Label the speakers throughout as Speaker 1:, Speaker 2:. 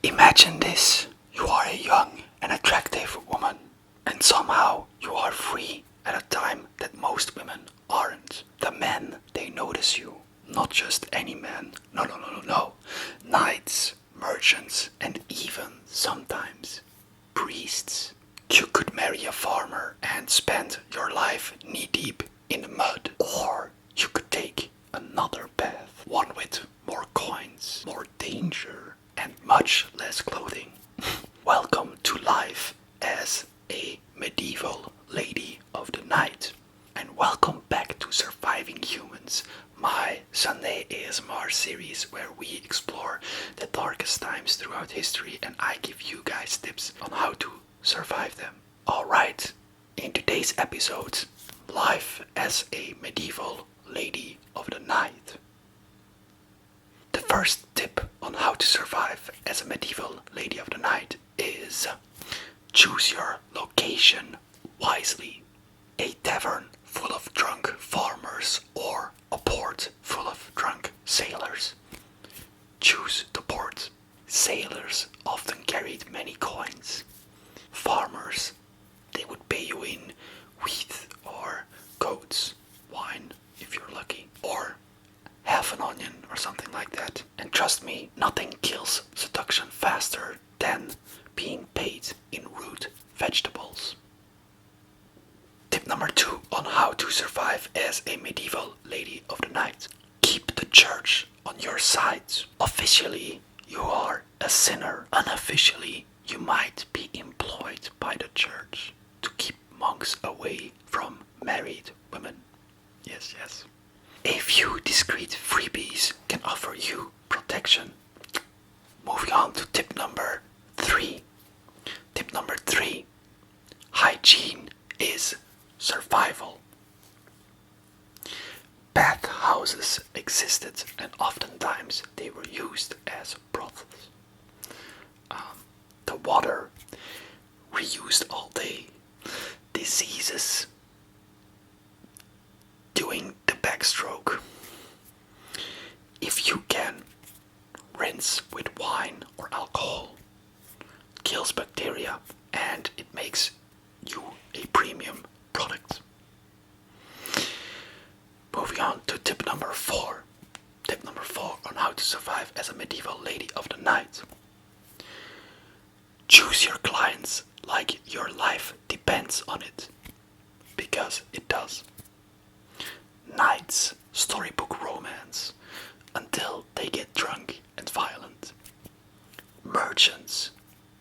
Speaker 1: Imagine this. You are a young and attractive woman, and somehow you are free at a time that most women aren't. The men, they notice you. Not just any man. No. Knights, merchants, and even sometimes priests. You could marry a farmer and spend your life knee-deep in the mud. Or you could take another path. One with more coins, more danger, and much less clothing. Welcome to life as a medieval lady of the night. And welcome back to Surviving Humans, my Sunday ASMR series where we explore the darkest times throughout history and I give you guys tips on how to survive them. Alright, in today's episode, life as a medieval lady of the night. The first tip on how to survive as a medieval lady of the night is choose your location wisely. A tavern full of drunk farmers or a port full of drunk sailors. Choose the port. Sailors often carried many coins. Farmers, they would pay you in wheat or goats, wine if you're lucky, or half an onion or something like that. And trust me, nothing kills seduction faster than being paid in root vegetables. Tip number 2 on how to survive as a medieval lady of the night. Keep the church on your side. Officially, you are a sinner. Unofficially, you might be employed by the church to keep monks away from married women. Yes. A few discreet freebies can offer you protection. Moving on to tip number 3. Tip number 3. Hygiene is survival. Bathhouses existed and oftentimes they were used as brothels. The water reused all day. Diseases. Doing the backstroke. If you can rinse with wine or alcohol, kills bacteria and it makes you a premium product. Moving on to tip number 4. Tip number 4 on how to survive as a medieval lady of the night. Choose your clients like your life depends on it. Because it does. Knights, storybook romance, until they get drunk and violent. Merchants,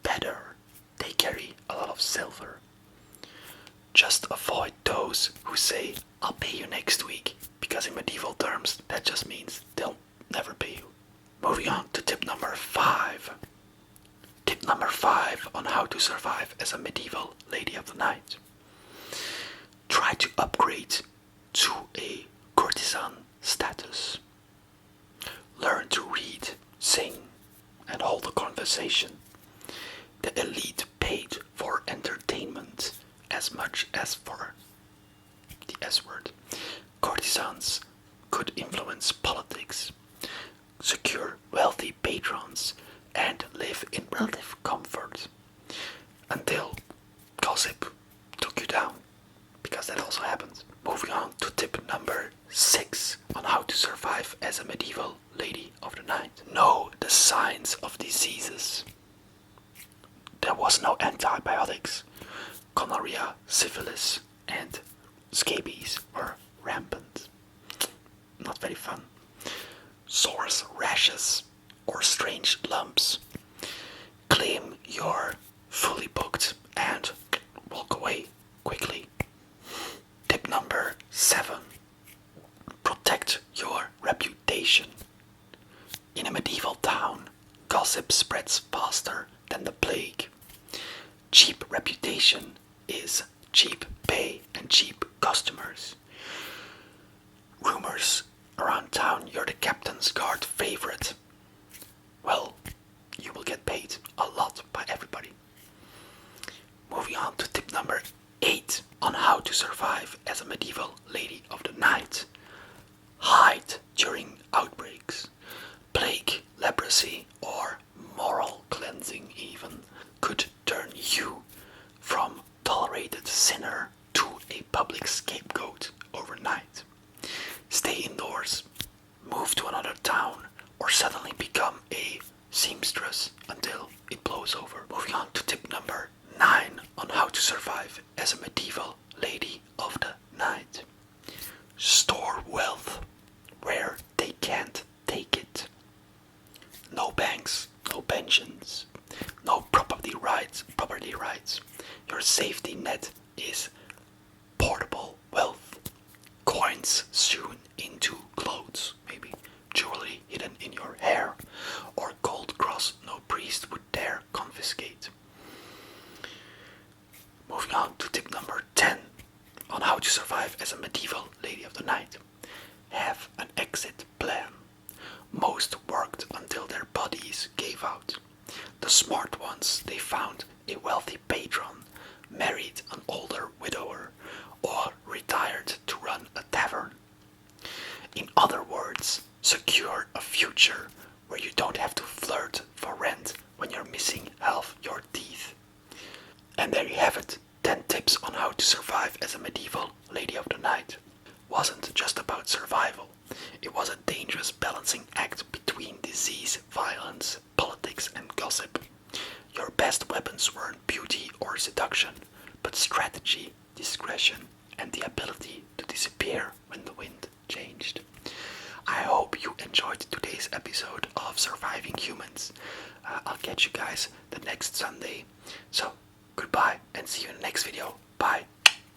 Speaker 1: better, they carry a lot of silver. Just avoid those who say, I'll pay you next week, because in medieval terms that just means they'll never pay you. Moving on to tip number 5. Tip number 5 on how to survive as a medieval lady of the night. Try to upgrade to a courtesan status. Learn to read, sing, and hold a conversation. The elite paid for entertainment as much as for the S-word. Courtesans could influence politics, secure wealthy patrons, and live in relative comfort until gossip took you down, because that also happens. Moving on to tip number 6 on how to survive as a medieval lady of the night. Know the signs of diseases. There was no antibiotics. Gonorrhea, syphilis, and scabies were rampant. Not very fun. Sores, rashes, or strange lumps. Claim you're fully booked and walk away quickly. Tip number 7. Protect your reputation. In a medieval town, gossip spreads faster than the plague. Cheap reputation is cheap pay and cheap customers. Rumors around town you're the captain's guard favorite. Well, you will get paid a lot by everybody. Moving on to tip number 8 on how to survive as a medieval lady of the night. Hide during outbreaks, plague, leprosy, or moral cleansing. survive as a medieval lady of the night. Store wealth where they can't take it. No banks, no pensions, no property rights. Your safety net is portable wealth. Coins sewn into clothes, maybe jewelry hidden in your hair, or gold cross no priest would dare confiscate. Moving on to tip number 10 on how to survive as a medieval lady of the night. Have an exit plan. Most worked until their bodies gave out. The smart ones, they found a wealthy patron, married an older widower, or retired to run a tavern. In other words, secure a future where you don't have to flirt for rent when you're missing half your teeth. And there you have it, 10 tips on how to survive as a medieval lady of the night. Wasn't just about survival, it was a dangerous balancing act between disease, violence, politics and gossip. Your best weapons weren't beauty or seduction, but strategy, discretion and the ability to disappear when the wind changed. I hope you enjoyed today's episode of Surviving Humans. I'll catch you guys the next Sunday. So, goodbye and see you in the next video. Bye.